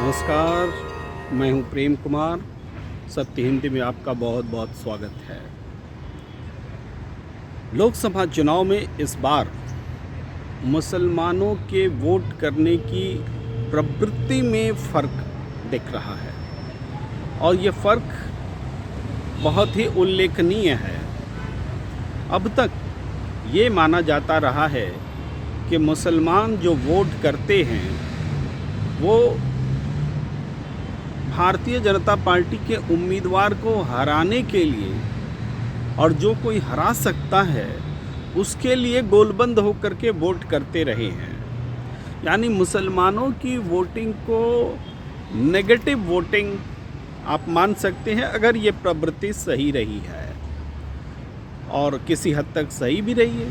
नमस्कार, मैं हूं प्रेम कुमार। सत्य हिंदी में आपका बहुत बहुत स्वागत है। लोकसभा चुनाव में इस बार मुसलमानों के वोट करने की प्रवृत्ति में फ़र्क दिख रहा है और ये फ़र्क बहुत ही उल्लेखनीय है। अब तक ये माना जाता रहा है कि मुसलमान जो वोट करते हैं वो भारतीय जनता पार्टी के उम्मीदवार को हराने के लिए और जो कोई हरा सकता है उसके लिए गोलबंद होकर के वोट करते रहे हैं। यानी मुसलमानों की वोटिंग को नेगेटिव वोटिंग आप मान सकते हैं, अगर ये प्रवृत्ति सही रही है और किसी हद तक सही भी रही है।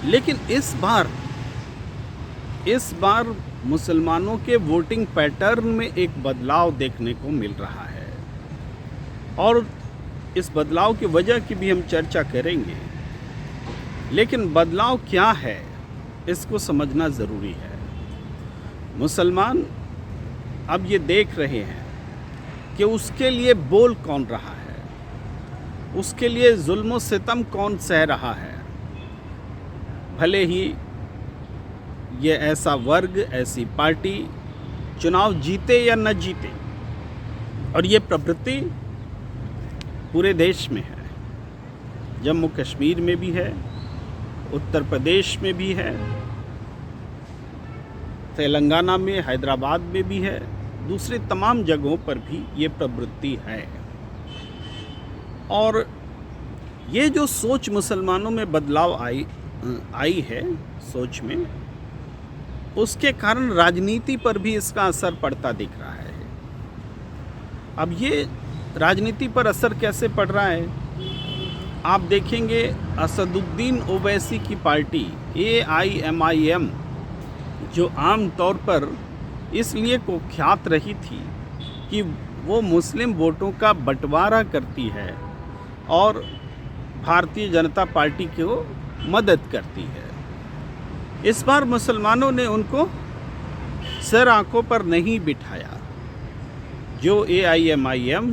लेकिन इस बार मुसलमानों के वोटिंग पैटर्न में एक बदलाव देखने को मिल रहा है और इस बदलाव की वजह की भी हम चर्चा करेंगे। लेकिन बदलाव क्या है इसको समझना ज़रूरी है। मुसलमान अब ये देख रहे हैं कि उसके लिए बोल कौन रहा है, उसके लिए जुल्म सितम कौन सह रहा है। भले ही ये ऐसा वर्ग, ऐसी पार्टी चुनाव जीते या न जीते, और ये प्रवृत्ति पूरे देश में है। जम्मू कश्मीर में भी है, उत्तर प्रदेश में भी है, तेलंगाना में, हैदराबाद में भी है, दूसरे तमाम जगहों पर भी ये प्रवृत्ति है। और ये जो सोच मुसलमानों में बदलाव आई है सोच में, उसके कारण राजनीति पर भी इसका असर पड़ता दिख रहा है। अब ये राजनीति पर असर कैसे पड़ रहा है आप देखेंगे। असदुद्दीन ओवैसी की पार्टी AIMIM, जो आम तौर पर इसलिए कुख्यात रही थी कि वो मुस्लिम वोटों का बंटवारा करती है और भारतीय जनता पार्टी को मदद करती है, इस बार मुसलमानों ने उनको सर आंखों पर नहीं बिठाया। जो AIMIM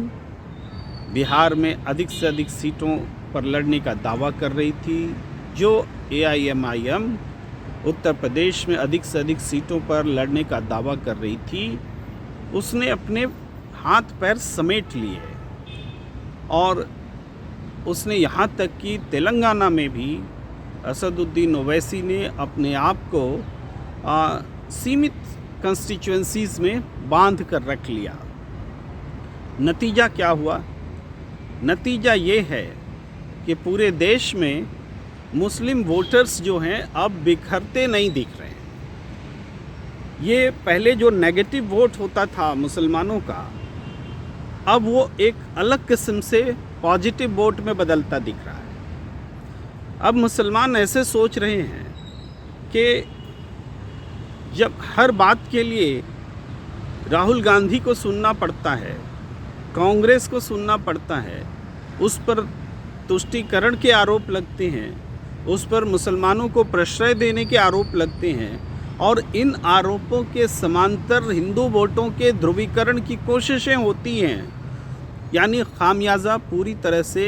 बिहार में अधिक से अधिक सीटों पर लड़ने का दावा कर रही थी, जो AIMIM उत्तर प्रदेश में अधिक से अधिक सीटों पर लड़ने का दावा कर रही थी, उसने अपने हाथ पैर समेट लिए और उसने यहाँ तक कि तेलंगाना में भी असदुद्दीन ओवैसी ने अपने आप को सीमित कंस्टिट्यूएंसीज़ में बांध कर रख लिया। नतीजा क्या हुआ? नतीजा ये है कि पूरे देश में मुस्लिम वोटर्स जो हैं अब बिखरते नहीं दिख रहे हैं। ये पहले जो नेगेटिव वोट होता था मुसलमानों का, अब वो एक अलग किस्म से पॉजिटिव वोट में बदलता दिख रहा है। अब मुसलमान ऐसे सोच रहे हैं कि जब हर बात के लिए राहुल गांधी को सुनना पड़ता है, कांग्रेस को सुनना पड़ता है, उस पर तुष्टीकरण के आरोप लगते हैं, उस पर मुसलमानों को प्रश्रय देने के आरोप लगते हैं और इन आरोपों के समांतर हिंदू वोटों के ध्रुवीकरण की कोशिशें होती हैं, यानी खामियाजा पूरी तरह से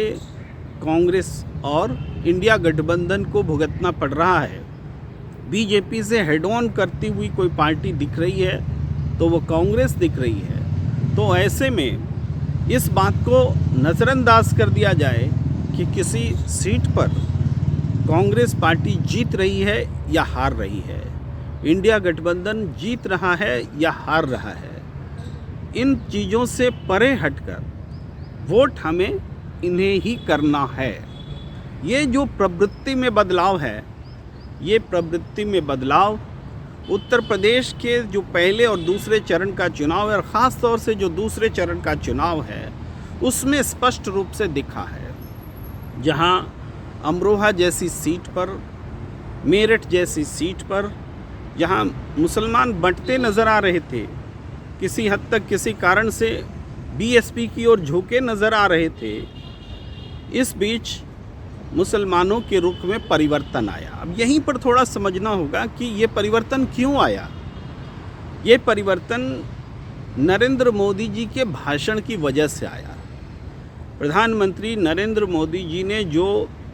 कांग्रेस और इंडिया गठबंधन को भुगतना पड़ रहा है। बीजेपी से हेड ऑन करती हुई कोई पार्टी दिख रही है तो वो कांग्रेस दिख रही है। तो ऐसे में इस बात को नज़रअंदाज कर दिया जाए कि किसी सीट पर कांग्रेस पार्टी जीत रही है या हार रही है, इंडिया गठबंधन जीत रहा है या हार रहा है, इन चीज़ों से परे हटकर वोट हमें इन्हें ही करना है। ये जो प्रवृत्ति में बदलाव है, ये प्रवृत्ति में बदलाव उत्तर प्रदेश के जो पहले और दूसरे चरण का चुनाव है और ख़ास तौर से जो दूसरे चरण का चुनाव है उसमें स्पष्ट रूप से दिखा है। जहां अमरोहा जैसी सीट पर, मेरठ जैसी सीट पर, जहां मुसलमान बंटते नज़र आ रहे थे, किसी हद तक किसी कारण से BSP की ओर झुके नज़र आ रहे थे, इस बीच मुसलमानों के रुख में परिवर्तन आया। अब यहीं पर थोड़ा समझना होगा कि ये परिवर्तन क्यों आया। ये परिवर्तन नरेंद्र मोदी जी के भाषण की वजह से आया। प्रधानमंत्री नरेंद्र मोदी जी ने जो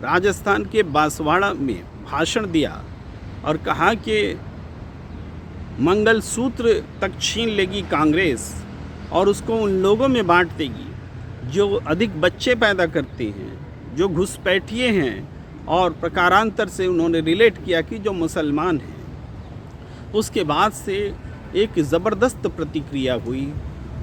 राजस्थान के बांसवाड़ा में भाषण दिया और कहा कि मंगलसूत्र तक छीन लेगी कांग्रेस और उसको उन लोगों में बांट देगी जो अधिक बच्चे पैदा करते हैं, जो घुसपैठिए हैं, और प्रकारांतर से उन्होंने रिलेट किया कि जो मुसलमान हैं। उसके बाद से एक ज़बरदस्त प्रतिक्रिया हुई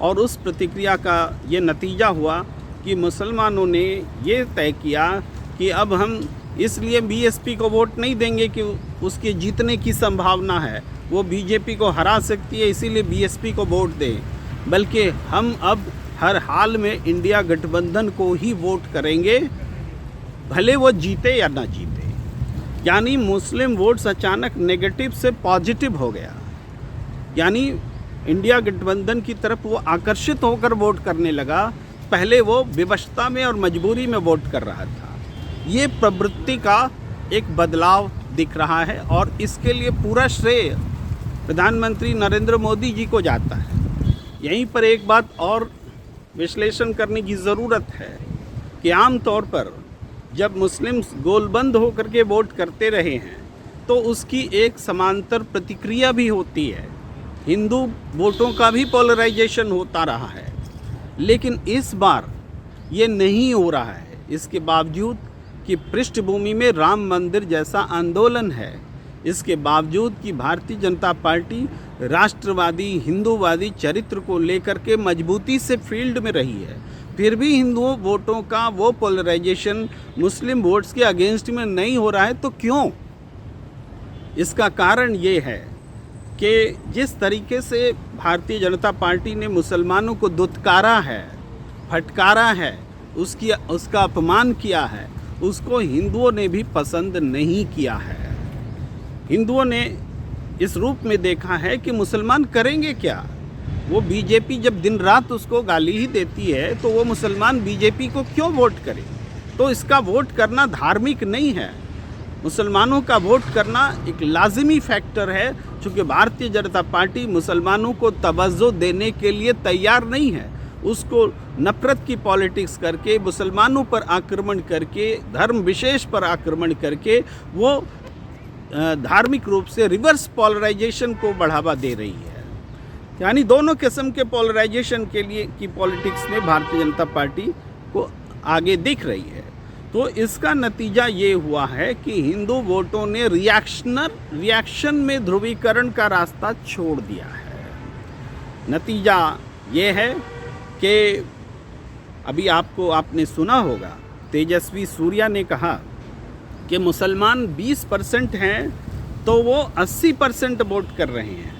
और उस प्रतिक्रिया का ये नतीजा हुआ कि मुसलमानों ने ये तय किया कि अब हम इसलिए बीएसपी को वोट नहीं देंगे कि उसके जीतने की संभावना है, वो बीजेपी को हरा सकती है, इसीलिए बीएसपी को वोट दें, बल्कि हम अब हर हाल में इंडिया गठबंधन को ही वोट करेंगे, भले वो जीते या ना जीते। यानी मुस्लिम वोट्स अचानक नेगेटिव से पॉजिटिव हो गया, यानी इंडिया गठबंधन की तरफ वो आकर्षित होकर वोट करने लगा। पहले वो विवशता में और मजबूरी में वोट कर रहा था। ये प्रवृत्ति का एक बदलाव दिख रहा है और इसके लिए पूरा श्रेय प्रधानमंत्री नरेंद्र मोदी जी को जाता है। यहीं पर एक बात और विश्लेषण करने की ज़रूरत है कि आम तौर पर जब मुस्लिम्स गोलबंद होकर के वोट करते रहे हैं तो उसकी एक समांतर प्रतिक्रिया भी होती है। हिंदू वोटों का भी पोलराइजेशन होता रहा है, लेकिन इस बार ये नहीं हो रहा है। इसके बावजूद कि पृष्ठभूमि में राम मंदिर जैसा आंदोलन है, इसके बावजूद कि भारतीय जनता पार्टी राष्ट्रवादी हिंदूवादी चरित्र को लेकर के मजबूती से फील्ड में रही है, फिर भी हिंदुओं वोटों का वो पोलराइजेशन मुस्लिम वोट्स के अगेंस्ट में नहीं हो रहा है। तो क्यों? इसका कारण ये है कि जिस तरीके से भारतीय जनता पार्टी ने मुसलमानों को दुत्कारा है, फटकारा है, उसका अपमान किया है, उसको हिंदुओं ने भी पसंद नहीं किया है। हिंदुओं ने इस रूप में देखा है कि मुसलमान करेंगे क्या? वो बीजेपी जब दिन रात उसको गाली ही देती है तो वो मुसलमान बीजेपी को क्यों वोट करे? तो इसका वोट करना धार्मिक नहीं है। मुसलमानों का वोट करना एक लाजिमी फैक्टर है, चूँकि भारतीय जनता पार्टी मुसलमानों को तवज्जो देने के लिए तैयार नहीं है। उसको नफरत की पॉलिटिक्स करके, मुसलमानों पर आक्रमण करके, धर्म विशेष पर आक्रमण करके वो धार्मिक रूप से रिवर्स पोलराइजेशन को बढ़ावा दे रही है। यानी दोनों किस्म के पोलराइजेशन के लिए की पॉलिटिक्स में भारतीय जनता पार्टी को आगे दिख रही है। तो इसका नतीजा ये हुआ है कि हिंदू वोटों ने रिएक्शन में ध्रुवीकरण का रास्ता छोड़ दिया है। नतीजा ये है कि अभी आपने सुना होगा, तेजस्वी सूर्या ने कहा कि मुसलमान 20% हैं तो वो 80% वोट कर रहे हैं।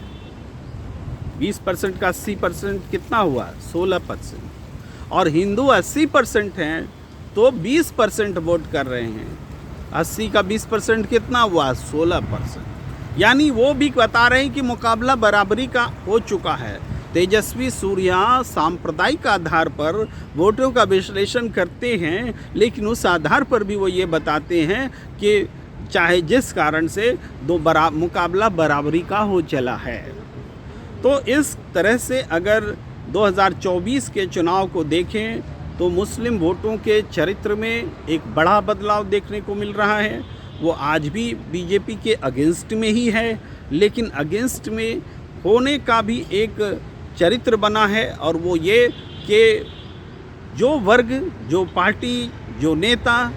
20% का 80% कितना हुआ? 16%। और हिंदू 80% हैं तो 20% वोट कर रहे हैं। 80 का 20% कितना हुआ? 16%। यानी वो भी बता रहे हैं कि मुकाबला बराबरी का हो चुका है। तेजस्वी सूर्या सांप्रदायिक आधार पर वोटों का विश्लेषण करते हैं, लेकिन उस आधार पर भी वो ये बताते हैं कि चाहे जिस कारण से मुकाबला बराबरी का हो चला है। तो इस तरह से अगर 2024 के चुनाव को देखें तो मुस्लिम वोटों के चरित्र में एक बड़ा बदलाव देखने को मिल रहा है। वो आज भी बीजेपी के अगेंस्ट में ही है, लेकिन अगेंस्ट में होने का भी एक चरित्र बना है, और वो ये कि जो वर्ग, जो पार्टी, जो नेता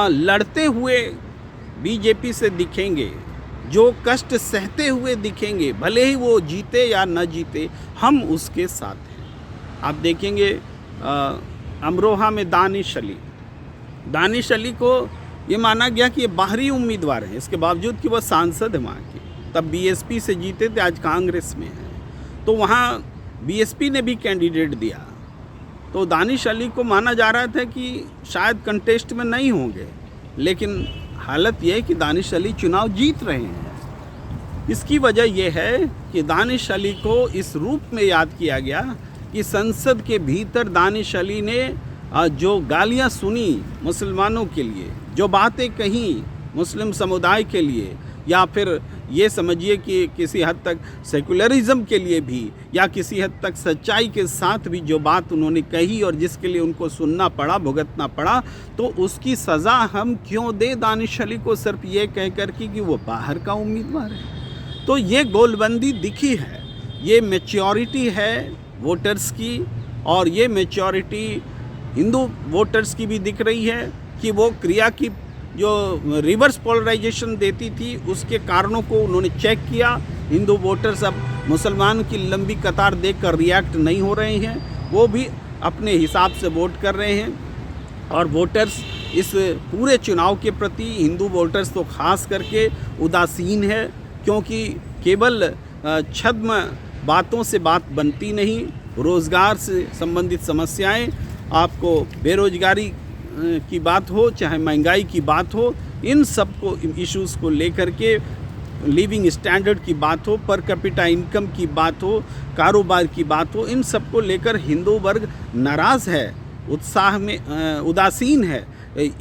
लड़ते हुए बीजेपी से दिखेंगे, जो कष्ट सहते हुए दिखेंगे, भले ही वो जीते या न जीते, हम उसके साथ हैं। आप देखेंगे अमरोहा में दानिश अली को ये माना गया कि ये बाहरी उम्मीदवार हैं, इसके बावजूद कि वह सांसद है वहाँ के। तब बीएसपी से जीते थे, आज कांग्रेस में है। तो वहाँ बीएसपी ने भी कैंडिडेट दिया, तो दानिश अली को माना जा रहा था कि शायद कंटेस्ट में नहीं होंगे, लेकिन हालत यह है कि दानिश अली चुनाव जीत रहे हैं। इसकी वजह यह है कि दानिश अली को इस रूप में याद किया गया कि संसद के भीतर दानिश अली ने जो गालियाँ सुनी मुसलमानों के लिए, जो बातें कहीं मुस्लिम समुदाय के लिए, या फिर ये समझिए कि किसी हद तक सेकुलरिज्म के लिए भी या किसी हद तक सच्चाई के साथ भी जो बात उन्होंने कही और जिसके लिए उनको सुनना पड़ा, भुगतना पड़ा, तो उसकी सज़ा हम क्यों दें दानिश अली को सिर्फ ये कह कर कि वो बाहर का उम्मीदवार है। तो ये गोलबंदी दिखी है, ये मैच्योरिटी है वोटर्स की, और ये मैच्योरिटी हिंदू वोटर्स की भी दिख रही है कि वो क्रिया की जो रिवर्स पोलराइजेशन देती थी उसके कारणों को उन्होंने चेक किया। हिंदू वोटर्स अब मुसलमान की लंबी कतार देखकर रिएक्ट नहीं हो रहे हैं, वो भी अपने हिसाब से वोट कर रहे हैं। और वोटर्स इस पूरे चुनाव के प्रति, हिंदू वोटर्स तो खास करके उदासीन है, क्योंकि केवल छद्म बातों से बात बनती नहीं। रोज़गार से संबंधित समस्याएं, आपको बेरोजगारी की बात हो, चाहे महंगाई की बात हो, इन सब को इश्यूज़ को लेकर के, लिविंग स्टैंडर्ड की बात हो, पर कैपिटा इनकम की बात हो, कारोबार की बात हो, इन सब को लेकर हिंदू वर्ग नाराज़ है, उत्साह में उदासीन है।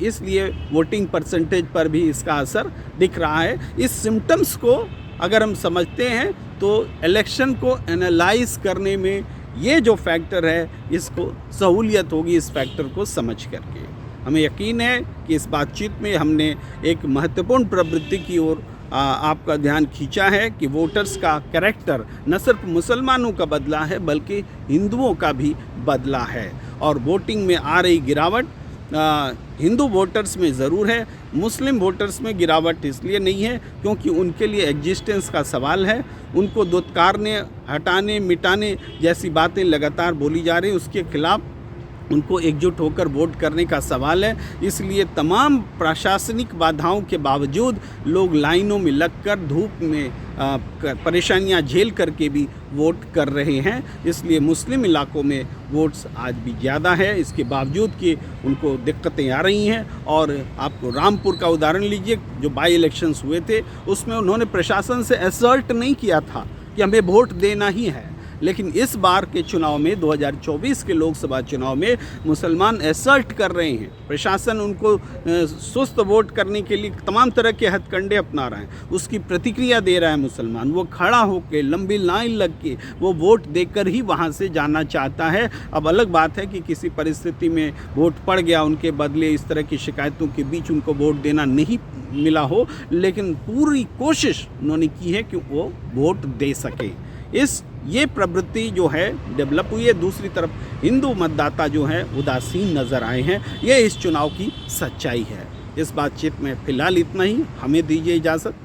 इसलिए वोटिंग परसेंटेज पर भी इसका असर दिख रहा है। इस सिम्टम्स को अगर हम समझते हैं तो इलेक्शन को एनालाइज करने में ये जो फैक्टर है, इसको सहूलियत होगी इस फैक्टर को समझ करके। हमें यकीन है कि इस बातचीत में हमने एक महत्वपूर्ण प्रवृत्ति की ओर आपका ध्यान खींचा है कि वोटर्स का कैरेक्टर न सिर्फ मुसलमानों का बदला है बल्कि हिंदुओं का भी बदला है। और वोटिंग में आ रही गिरावट हिंदू वोटर्स में ज़रूर है, मुस्लिम वोटर्स में गिरावट इसलिए नहीं है क्योंकि उनके लिए एग्जिस्टेंस का सवाल है। उनको दुत्कारने, हटाने, मिटाने जैसी बातें लगातार बोली जा रही हैं, उसके खिलाफ उनको एकजुट होकर वोट करने का सवाल है। इसलिए तमाम प्रशासनिक बाधाओं के बावजूद लोग लाइनों में लगकर धूप में परेशानियां झेल करके भी वोट कर रहे हैं। इसलिए मुस्लिम इलाकों में वोट्स आज भी ज़्यादा है, इसके बावजूद कि उनको दिक्कतें आ रही हैं। और आपको रामपुर का उदाहरण लीजिए, जो बाई इलेक्शंस हुए थे उसमें उन्होंने प्रशासन से असर्ट नहीं किया था कि हमें वोट देना ही है, लेकिन इस बार के चुनाव में 2024 के लोकसभा चुनाव में मुसलमान असर्ट कर रहे हैं। प्रशासन उनको सुस्त वोट करने के लिए तमाम तरह के हथकंडे अपना रहा है, उसकी प्रतिक्रिया दे रहा है मुसलमान। वो खड़ा होकर लंबी लाइन लग के वो वोट देकर ही वहाँ से जाना चाहता है। अब अलग बात है कि किसी परिस्थिति में वोट पड़ गया, उनके बदले इस तरह की शिकायतों के बीच उनको वोट देना नहीं मिला हो, लेकिन पूरी कोशिश उन्होंने की है कि वो वोट दे सके। ये प्रवृत्ति जो है डेवलप हुई है। दूसरी तरफ हिंदू मतदाता जो हैं उदासीन नज़र आए हैं। ये इस चुनाव की सच्चाई है। इस बातचीत में फ़िलहाल इतना ही। हमें दीजिए इजाज़त।